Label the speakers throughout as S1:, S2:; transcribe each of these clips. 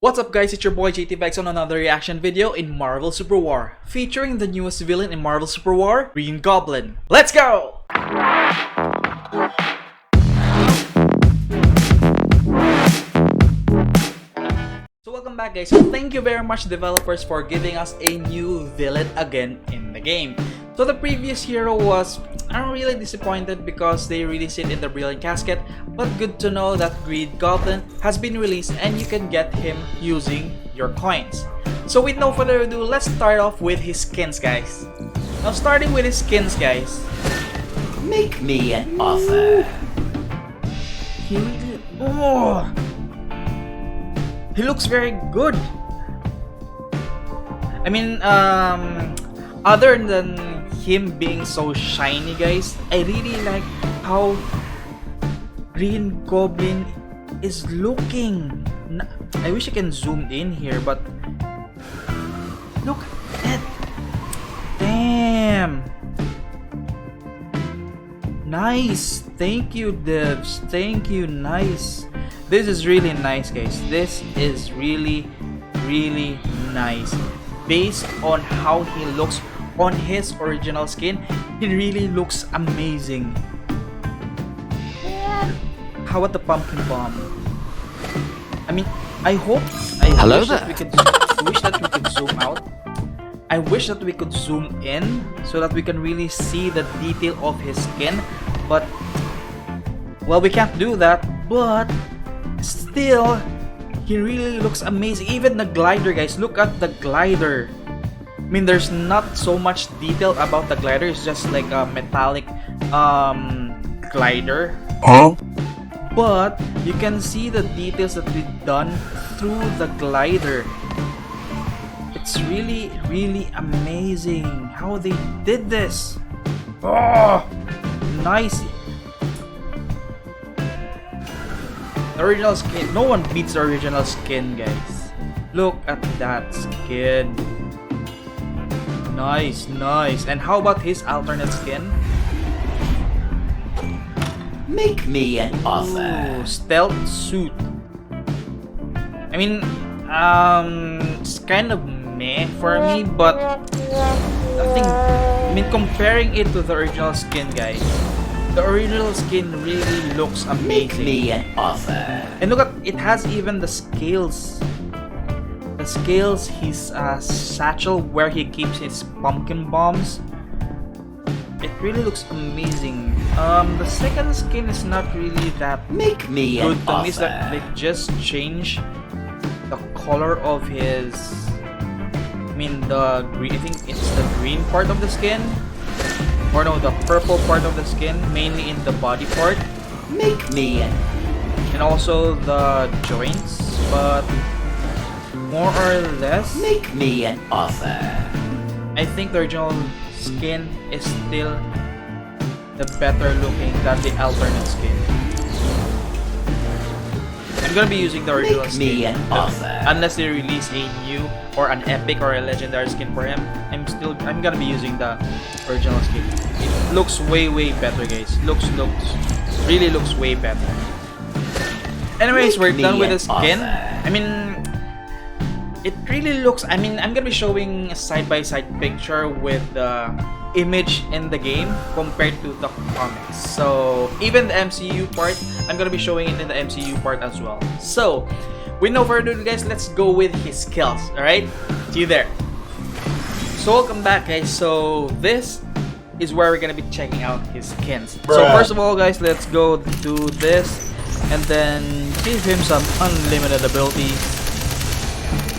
S1: What's up guys, it's your boy JTVX on another reaction video in Marvel Super War, featuring the newest villain in Marvel Super War, Green Goblin. Let's go! So welcome back guys, so thank you very much developers for giving us a new villain again in the game. So the previous hero was, I'm really disappointed because they released it in the Brilliant Casket, but good to know that Green Goblin has been released and you can get him using your coins. So with no further ado, let's start off with his skins guys. Now starting with his skins guys.
S2: Make me an offer.
S1: He looks very good. I mean, other than him being so shiny guys, I really like how Green Goblin is looking. I wish I can zoom in here, but look at that. Damn. Nice. Thank you devs. Thank you. Nice. This is really nice guys. This is really nice. Based on how he looks on his original skin, he really looks amazing. How about the pumpkin bomb? I mean, I wish that we could zoom out. I wish that we could zoom in so that we can really see the detail of his skin, but well, we can't do that. But still, he really looks amazing. Even the glider guys, look at the glider. I mean, there's not so much detail about the glider. It's just like a metallic glider.
S2: Huh?
S1: But you can see the details that we've done through the glider. It's really amazing how they did this. Oh, nice. The original skin. No one beats the original skin, guys. Look at that skin. Nice. And how about his alternate skin?
S2: Make me an offer.
S1: Ooh, stealth suit. I mean, it's kind of meh for me, but nothing. I mean, comparing it to the original skin, guys, the original skin really looks amazing.
S2: Make me an offer.
S1: And look at it, has even the scales. The scales, his satchel where he keeps his pumpkin bombs. It really looks amazing. The second skin is not really that
S2: Make me
S1: good
S2: an
S1: to
S2: offer.
S1: me. Is that they just changed the color of his. I mean the green. I think it's the green part of the skin, or no, the purple part of the skin, mainly in the body part.
S2: Make me an.
S1: And also the joints, but more or less,
S2: Make me an offer.
S1: I think the original skin is still the better looking than the alternate skin. I'm gonna be using the original
S2: Make me
S1: skin
S2: an offer.
S1: unless they release a new or an epic or a legendary skin for him. I'm gonna be using the original skin. It looks way better guys. Really looks way better. Anyways,
S2: Make
S1: we're
S2: me
S1: done with
S2: an
S1: the skin.
S2: offer.
S1: I mean, it really looks, I mean, I'm gonna be showing a side-by-side picture with the image in the game compared to the comics. So even the MCU part, I'm gonna be showing it in the MCU part as well. So with no further ado guys, let's go with his skills. Alright, see you there. So welcome back guys. So this is where we're gonna be checking out his skins. So first of all guys, let's go do this and then give him some unlimited abilities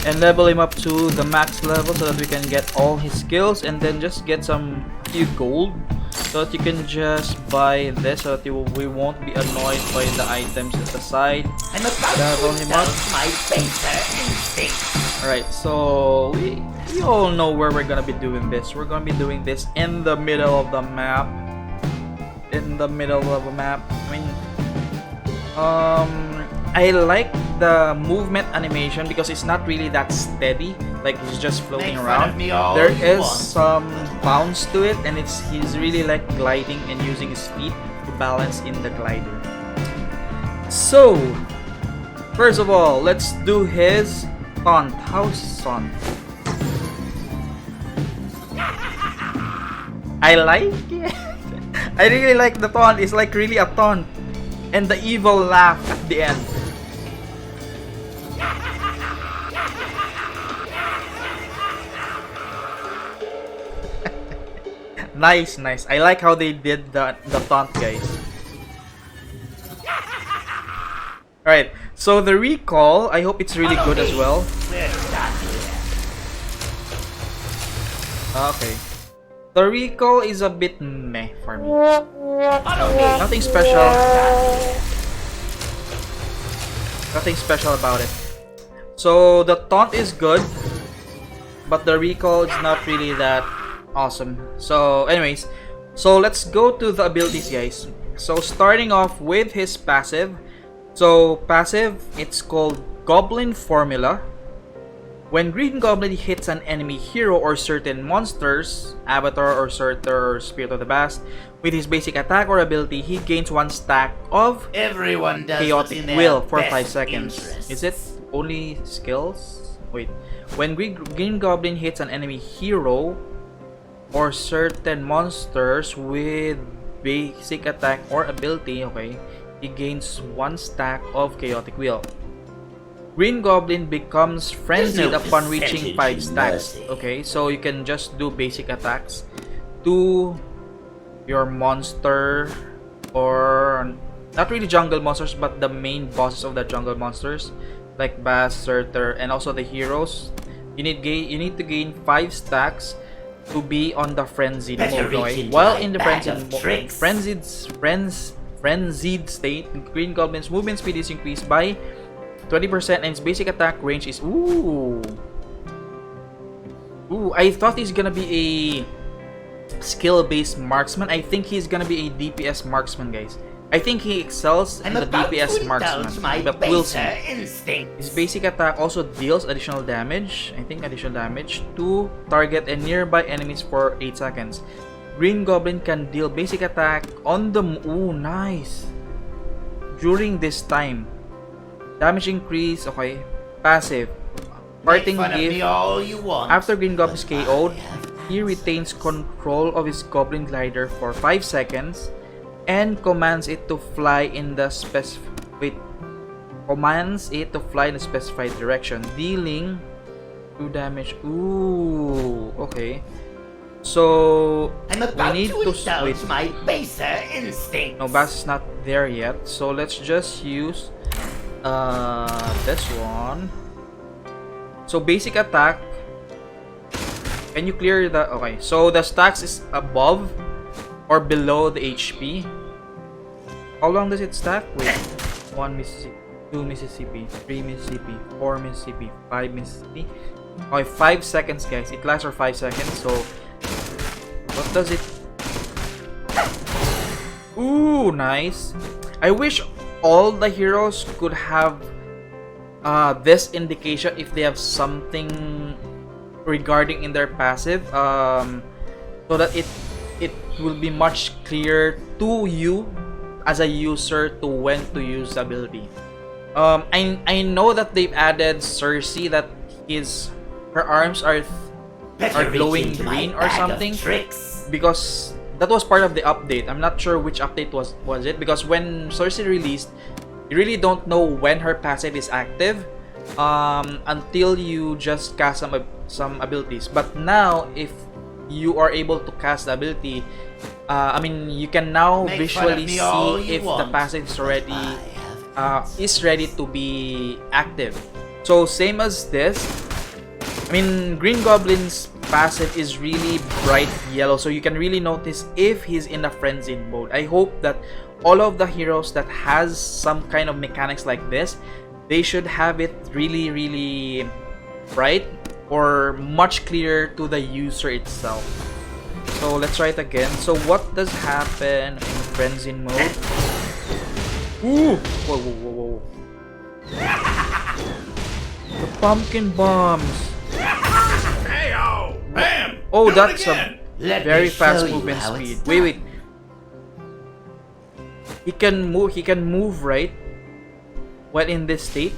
S1: and level him up to the max level so that we can get all his skills, and then just get some few gold so that you can just buy this so that we won't be annoyed by the items at the side.
S2: I'm about
S1: Level
S2: to
S1: him up.
S2: indulge my baser instinct.
S1: Alright, so we all know where we're gonna be doing this. We're gonna be doing this in the middle of the map. I like the movement animation because it's not really that steady, like he's just floating
S2: Make fun
S1: around.
S2: of me all
S1: There
S2: you
S1: is
S2: want.
S1: some bounce to it, and he's really like gliding and using his feet to balance in the glider. So first of all, let's do his Taunt. How's taunt? I like it. I really like the taunt. It's like really a taunt. And the evil laugh at the end. Nice, nice. I like how they did the taunt, guys. Alright, so the recall, I hope it's really good as well. Okay. The recall is a bit meh for me. Nothing special. Nothing special about it. So the taunt is good, but the recall is not really that awesome. So anyways, so let's go to the abilities, guys. So starting off with his passive. So passive, it's called Goblin Formula. When Green Goblin hits an enemy hero or certain monsters, avatar or sorcerer or spirit of the past, with his basic attack or ability, he gains 1 stack of
S2: Everyone does
S1: chaotic will for 5 seconds. Is it only skills? Wait. When Green Goblin hits an enemy hero or certain monsters with basic attack or ability, okay, he gains 1 stack of chaotic will. Green Goblin becomes frenzied upon reaching 5 stacks. Okay, so you can just do basic attacks to your monster, or not really jungle monsters, but the main bosses of the jungle monsters, like Bass, Surtur, and also the heroes. You need to gain 5 stacks to be on the frenzied mode. Okay? While in the frenzied state, Green Goblin's movement speed is increased by 20% and its basic attack range is I thought he's gonna be a skill-based marksman. I think he's gonna be a DPS marksman, guys. I think he excels in the DPS marksman, but we'll see. His basic attack also deals additional damage, to target and nearby enemies for 8 seconds. Green Goblin can deal basic attack on the nice during this time. Damage increase, okay. Passive. Parting gift. After Green Goblin is KO'd, he retains control of his Goblin Glider for 5 seconds and commands it to fly in the specified direction, dealing 2 damage. Okay. So we need to switch.
S2: My baser instinct.
S1: No, Bass is not there yet. So let's just use this one. So basic attack. Can you clear the... Okay, so the stacks is above or below the HP. How long does it stack? Wait. 1 Mississippi, 2 Mississippi, 3 Mississippi, 4 Mississippi, 5 Mississippi. Okay, 5 seconds, guys. It lasts for 5 seconds. So what does it... Nice. I wish all the heroes could have this indication if they have something regarding in their passive, so that it will be much clearer to you as a user to when to use the ability. I know that they've added Cersei, that her arms are glowing green or something, because that was part of the update. I'm not sure which update was it, because when Cersei released, you really don't know when her passive is active until you just cast some abilities. But now, if you are able to cast the ability, you can now visually see if the passive is ready to be active. So same as this. Green Goblin's passive is really bright yellow, so you can really notice if he's in a frenzied mode. I hope that all of the heroes that has some kind of mechanics like this, they should have it really, really bright or much clearer to the user itself. So let's try it again. So what does happen in frenzied mode? Whoa. The pumpkin bombs.
S3: Bam!
S1: Oh, that's a very fast movement speed. Wait. He can move, right? When in this state.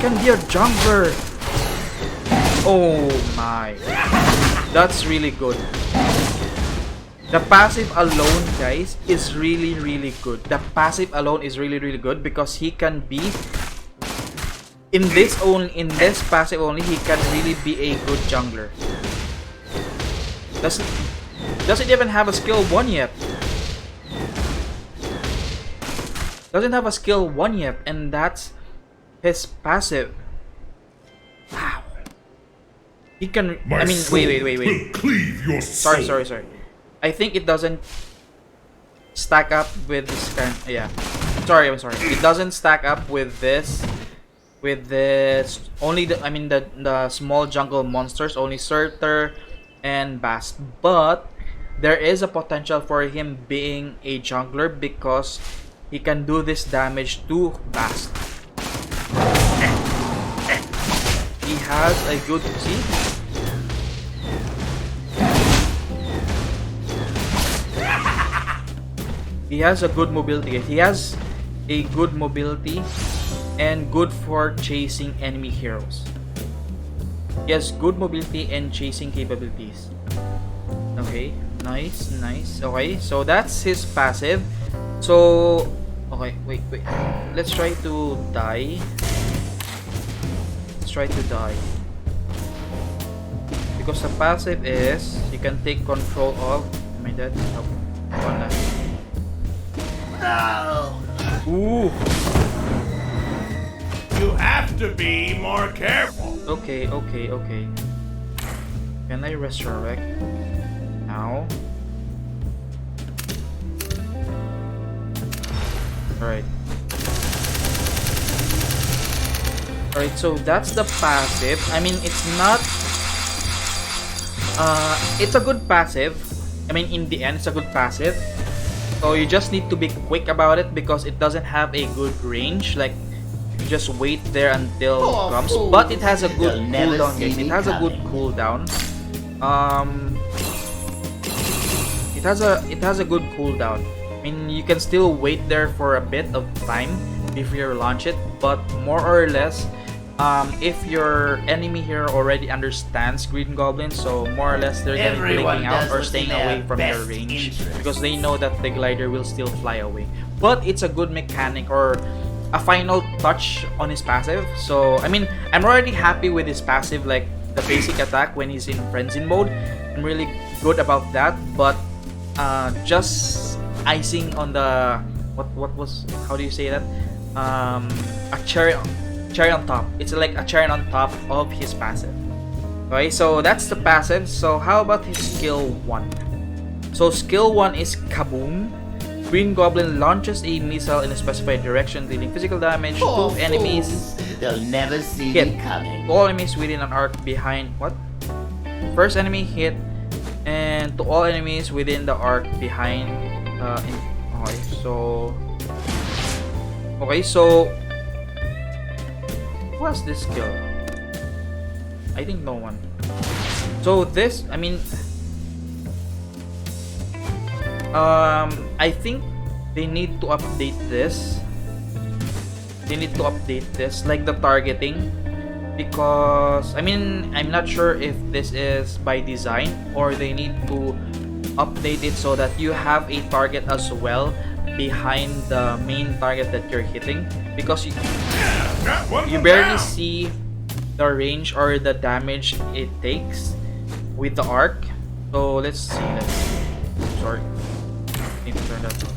S1: can be a jungler. Oh my. That's really good. The passive alone, guys, is really good. The passive alone is really good because he can be in this passive only, he can really be a good jungler. Doesn't even have a skill 1 yet. Doesn't have a skill 1 yet, and that's his passive. Wow. He can. I mean, wait.
S3: Cleave your soul.
S1: Sorry. I think it doesn't stack up with this kind. Yeah. I'm sorry. It doesn't stack up with this. With this, only the small jungle monsters, only Surtur and Bast. But there is a potential for him being a jungler because he can do this damage to Bast. He has a good He has a good mobility. He has a good mobility and good for chasing enemy heroes. He has good mobility and chasing capabilities. Okay, nice. Okay, so that's his passive. So, okay, wait. Let's try to die. Because the passive is you can take control of. Am I dead? Oh, one last.
S2: No!
S1: Ooh.
S3: You have to be more careful.
S1: Okay. Can I resurrect now? Alright, so that's the passive. I mean, it's not... it's a good passive. I mean, in the end, it's a good passive. So you just need to be quick about it because it doesn't have a good range. Like, you just wait there until it comes. But it has a good cooldown, guys. It has a good cooldown. It has a good cooldown. I mean, you can still wait there for a bit of time before you launch it, but more or less, if your enemy here already understands Green Goblin, so more or less they're gonna be blinking out or staying away from your range because they know that the glider will still fly away. But it's a good mechanic or a final touch on his passive. So I mean, I'm already happy with his passive, like the basic attack when he's in frenzy mode. I'm really good about that, but just icing on the what was, how do you say that, a cherry on top. It's like a cherry on top of his passive. Okay, so that's the passive. So how about his skill 1? So skill 1 is Kaboom. Green Goblin launches a missile in a specified direction, dealing physical damage to enemies.
S2: They'll never see
S1: Hit.
S2: me coming.
S1: To all enemies within an arc behind what? First enemy hit, and to all enemies within the arc behind. Okay, so who has this skill? I think no one. So this, I mean, I think they need to update this. Like the targeting, because I mean, I'm not sure if this is by design or they need to update it so that you have a target as well behind the main target that you're hitting, because you barely see the range or the damage it takes with the arc. So let's see. Sorry, need to turn that on.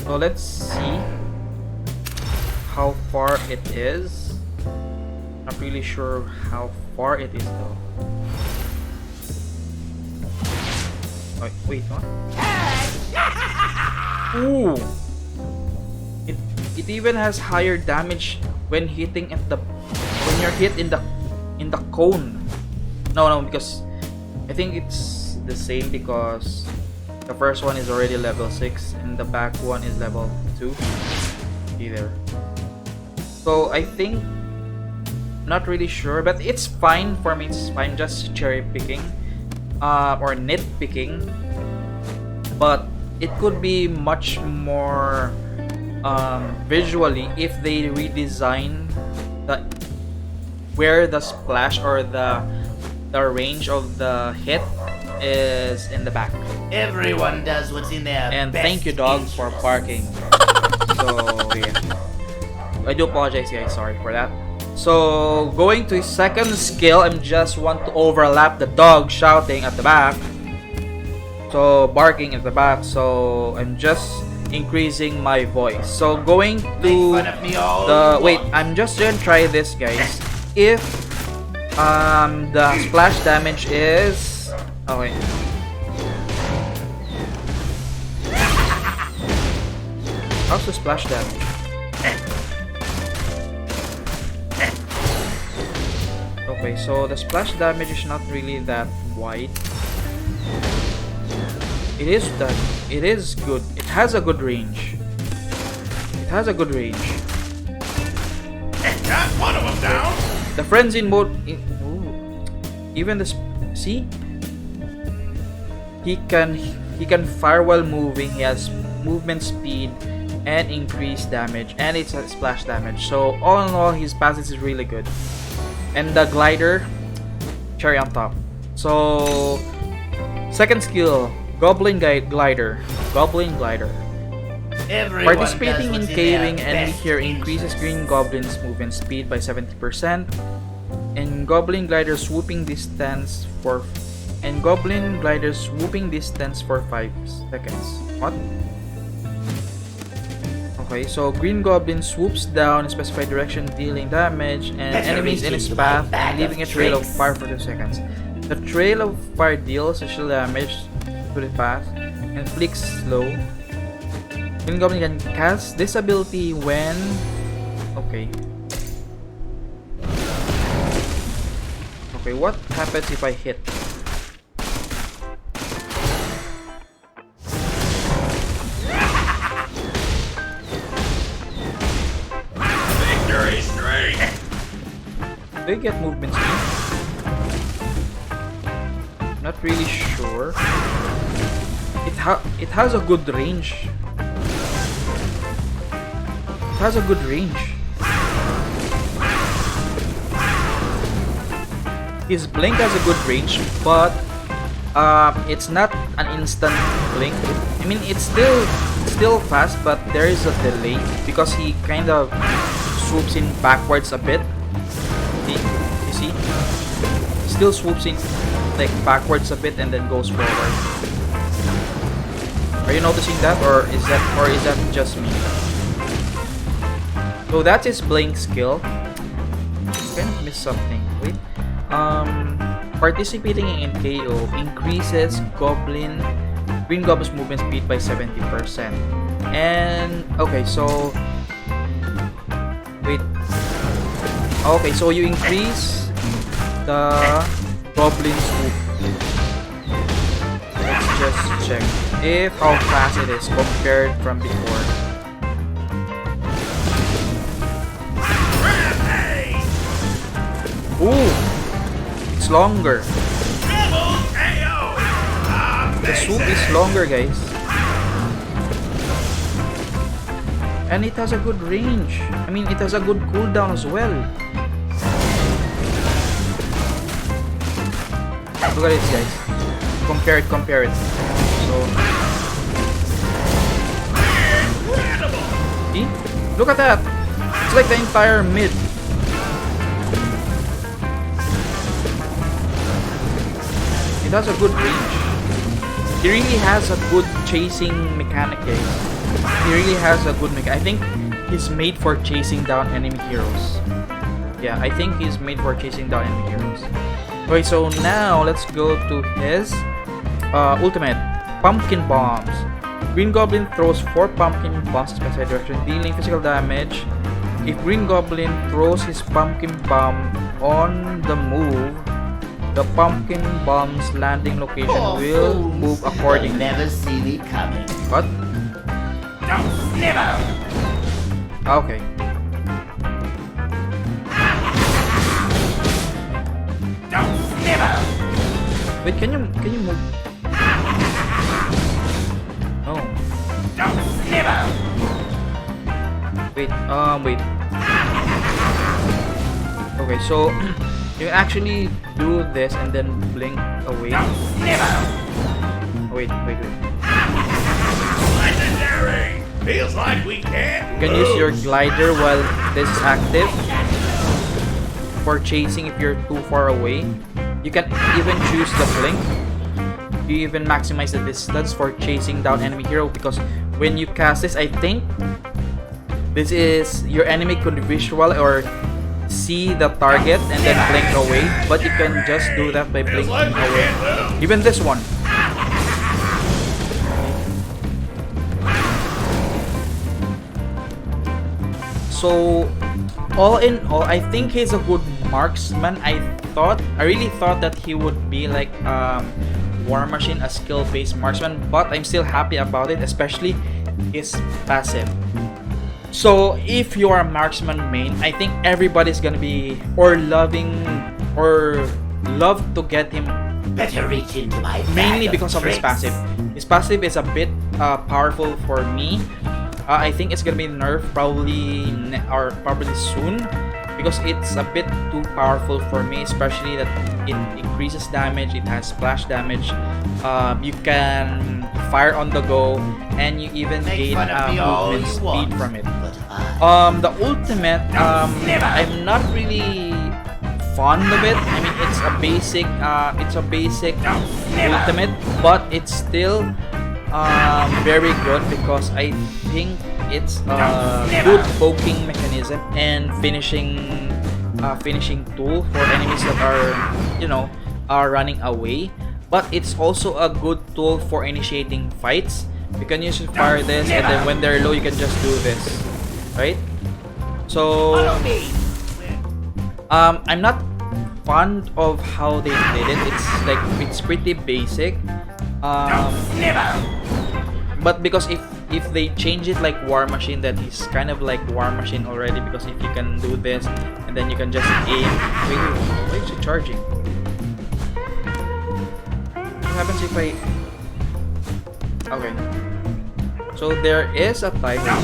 S1: So let's see how far it is. Not really sure how far it is though. Wait, what? Ooh! It even has higher damage when hitting at the, when you're hit in the cone. No, because I think it's the same, because the first one is already level 6 and the back one is level 2. Either. So I think, not really sure, but it's fine for me. It's fine, just cherry picking. Or nitpicking, but it could be much more visually if they redesign where the splash or the range of the hit is in the back.
S2: Everyone does what's in their
S1: And
S2: best
S1: thank you, dog, for
S2: interest.
S1: barking. So yeah, I do apologize, guys. Sorry for that. So going to his second skill, I'm just want to overlap the dog shouting at the back. So barking at the back. So I'm just increasing my voice. So going
S2: Make
S1: to
S2: fun of me all
S1: the
S2: you
S1: wait,
S2: want.
S1: I'm just gonna try this, guys. If the splash damage is okay. How's the splash damage? Okay, so the splash damage is not really that wide. It is that. It is good. It has a good range. It has a good range.
S3: Got one of them down.
S1: The frenzy mode. Even the see. He can fire while moving. He has movement speed and increased damage, and it's a splash damage. So all in all, his passive is really good. And the glider, cherry on top. So second skill, Goblin Glider. Goblin Glider.
S2: Everyone
S1: Participating in
S2: does what's
S1: caving
S2: their
S1: enemy
S2: best
S1: here increases
S2: interest.
S1: Green Goblin's movement speed by 70%. And Goblin Glider swooping distance for 5 seconds. What? Okay, so Green Goblin swoops down in specified direction, dealing damage and
S2: Better
S1: enemies in
S2: reach
S1: his
S2: into my
S1: path
S2: bag
S1: and leaving a
S2: of
S1: trail of
S2: tricks.
S1: fire for 2 seconds. The trail of fire deals additional damage to the path and inflicts slow. Green Goblin can cast this ability when... Okay. Okay, what happens if I hit?
S3: Victory streak.
S1: Do you get movement speed? Not really sure. It has a good range. It has a good range. His blink has a good range, but it's not an instant blink. I mean, it's still fast, but there is a delay because he kind of swoops in backwards a bit. See? You see? He still swoops in like backwards a bit and then goes forward. Are you noticing that, or is that just me? So that's his blink skill. Kind of missed something. Wait. Participating in KO increases Green Goblin's movement speed by 70%. And okay, so wait. Okay, so you increase the Goblin swoop. Let's just check if how fast it is compared from before. Ooh, it's longer.
S3: Double KO.
S1: The swoop is longer, guys. And it has a good range. I mean, it has a good cooldown as well. Look at it, guys. Compare it. So, see? Look at that. It's like the entire mid. It has a good range. He really has a good chasing mechanic, guys. He really has a good mechanic. I think he's made for chasing down enemy heroes. Yeah, I think he's made for chasing down enemy heroes. Okay, so now let's go to his ultimate, Pumpkin Bombs. Green Goblin throws 4 Pumpkin Bombs in specific direction, dealing physical damage. If Green Goblin throws his Pumpkin Bomb on the move, the Pumpkin Bomb's landing location
S2: Poor
S1: will
S2: fools.
S1: move
S2: They'll
S1: accordingly.
S2: never see me coming.
S1: What?
S3: No, never.
S1: Okay.
S3: No, never.
S1: Wait, can you move? Oh.
S3: No, never.
S1: Wait. Wait. Okay, so you actually do this and then blink away. Wait.
S3: Legendary! Feels like we can't
S1: You can use your glider while this is active for chasing if you're too far away. You can even choose the blink. You even maximize the distance for chasing down enemy hero, because when you cast this, I think this is your enemy could visual or see the target and then blink away, but you can just do that by
S3: Feels
S1: blinking
S3: like we
S1: away.
S3: can't lose.
S1: Even this one. So all in all, I think he's a good marksman. I really thought that he would be like War Machine, a skill-based marksman, but I'm still happy about it, especially his passive. So if you are a marksman main, I think everybody's gonna be love to get him,
S2: Better reach into my
S1: mainly
S2: bag
S1: because of his
S2: tricks.
S1: passive. His passive is a bit powerful for me. I think it's gonna be nerfed probably soon, because it's a bit too powerful for me, especially that it increases damage, it has splash damage, you can fire on the go, and you even
S2: Make
S1: gain
S2: fun of me all
S1: movement
S2: you
S1: speed
S2: want,
S1: from it.
S2: but I
S1: The ultimate, I'm not really fond of it. I mean, it's a basic ultimate, but it's still very good because I think it's a good poking mechanism and finishing tool for enemies that are running away. But it's also a good tool for initiating fights. You can use to fire this, and then when they're low, you can just do this, right? So
S2: follow me.
S1: I'm not fond of how they did it. It's pretty basic. But because if they change it like War Machine, that is kind of like War Machine already, because if you can do this and then you can just aim. Wait, why is it charging? What happens if I... Okay. So there is a timer.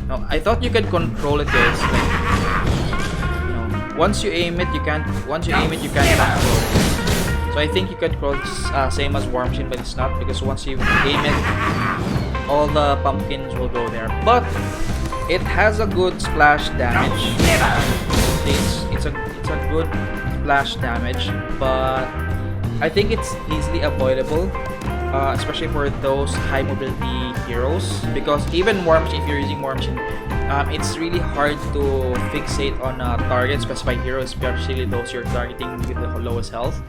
S1: No, I thought you could control it, guys. Like, once you aim it, you can't. Once you aim it, you can't control it. So I think you could control same as War Machine, but it's not, because once you aim it, all the pumpkins will go there. But it has a good splash damage. It's a good splash damage, but I think it's easily avoidable, especially for those high mobility heroes, because even War Machine, if you're using War Machine, it's really hard to fixate on a target specified hero, especially those you're targeting with the lowest health.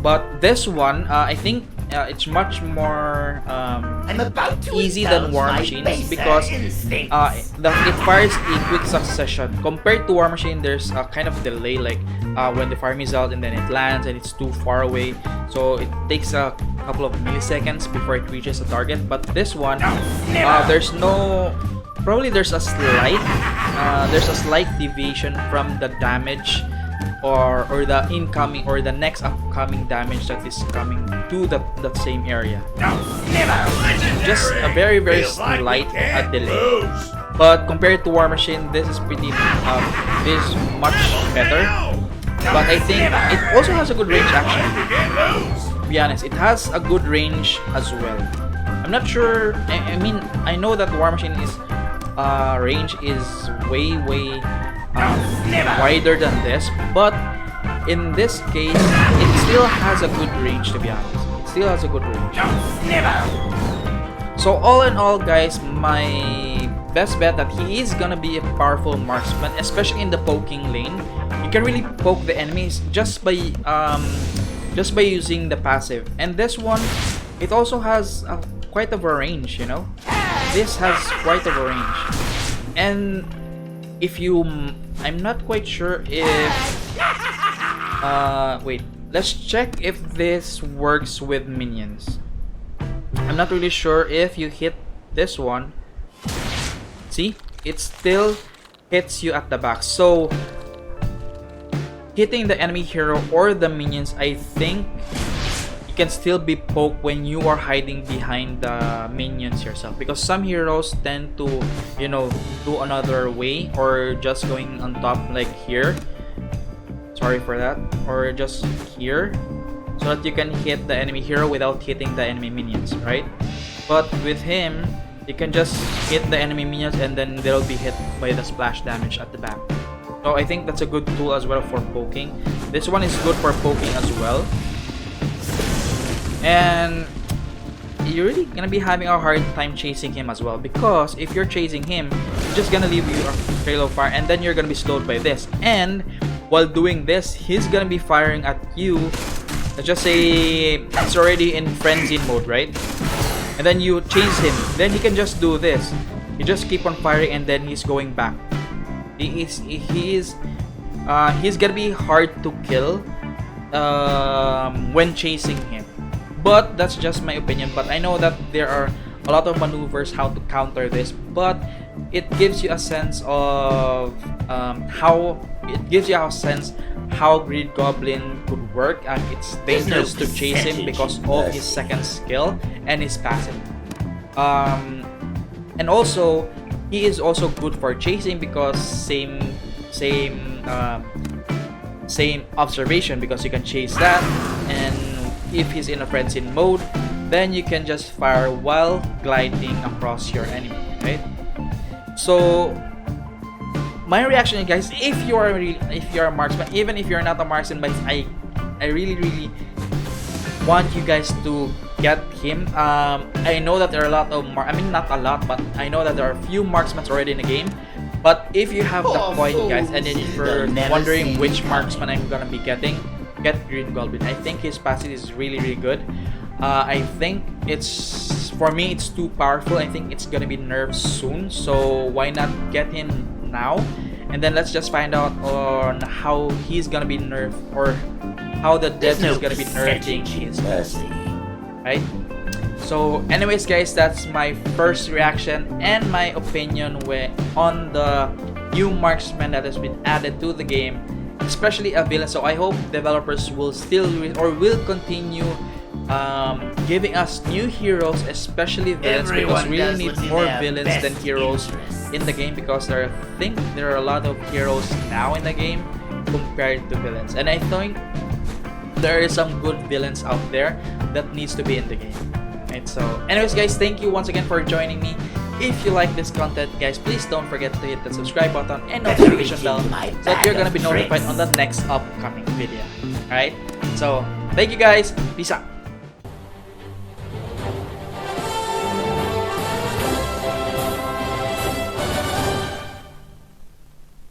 S1: But this one, I think it's much more
S2: I'm about to
S1: easy than
S2: indulge
S1: War
S2: my
S1: Machines,
S2: baser
S1: because
S2: instincts.
S1: it fires a quick succession. Compared to War Machine, there's a kind of delay, like when the fire missile and then it lands and it's too far away, so it takes a couple of milliseconds before it reaches the target. But this one, there's a slight deviation from the damage or the incoming or the next upcoming damage that is coming to that same area. Just a very slight delay. But compared to War Machine, this is pretty this is much better. But I think it also has a good range actually. To be honest, it has a good range as well. I'm not sure. I mean, I know that War Machine is range is way wider than this, but in this case, it still has a good range. To be honest, it still has a good range. So all in all, guys, my best bet that he is gonna be a powerful marksman, especially in the poking lane. You can really poke the enemies just by using the passive. And this one, it also has quite of a range, you know. This has quite of a range. And if you, I'm not quite sure if wait, let's check if this works with minions. I'm not really sure if you hit this one. See, it still hits you at the back. So hitting the enemy hero or the minions, I think can still be poked when you are hiding behind the minions yourself, because some heroes tend to, you know, do another way, or just going on top like here, sorry for that, or just here, so that you can hit the enemy hero without hitting the enemy minions, right? But with him, you can just hit the enemy minions and then they'll be hit by the splash damage at the back. So I think that's a good tool as well for poking. This one is good for poking as well. And you're really gonna be having a hard time chasing him as well, because if you're chasing him, he's just gonna leave you a trail of fire, and then you're gonna be slowed by this. And while doing this, he's gonna be firing at you. Let's just say it's already in frenzy mode, right? And then you chase him, then he can just do this. You just keep on firing, and then he's going back. He's gonna be hard to kill when chasing him. But that's just my opinion. But I know that there are a lot of maneuvers how to counter this. But it gives you a sense of how Greed Goblin could work, and it's dangerous to chase him because of his second skill and his passive. And also, he is also good for chasing because same observation, because you can chase that, and if he's in a frenzy mode, then you can just fire while gliding across your enemy, right? So my reaction, guys, if you're a marksman, even if you're not a marksman, but I really want you guys to get him. I know that there are a lot of not a lot, but I know that there are a few marksmen already in the game. But if you have the coin, guys, and if you're wondering which marksman I'm gonna be getting, get Green Goblin. I think his passive is really good. I think for me it's too powerful. I think it's gonna be nerfed soon, so why not get him now? And then let's just find out on how he's gonna be nerfed, or how the death is gonna be nerfing his mercy, right? So anyways, guys, that's my first reaction and my opinion on the new marksman that has been added to the game, especially a villain. So I hope developers will will continue giving us new heroes, especially villains, because we really need more villains than heroes in the game, because I think there are a lot of heroes now in the game compared to villains, and I think there is some good villains out there that needs to be in the game, right? So anyways, guys, thank you once again for joining me. If you like this content, guys, please don't forget to hit the subscribe button and notification bell so that you're gonna be notified on the next upcoming video. Alright, so thank you guys, peace out.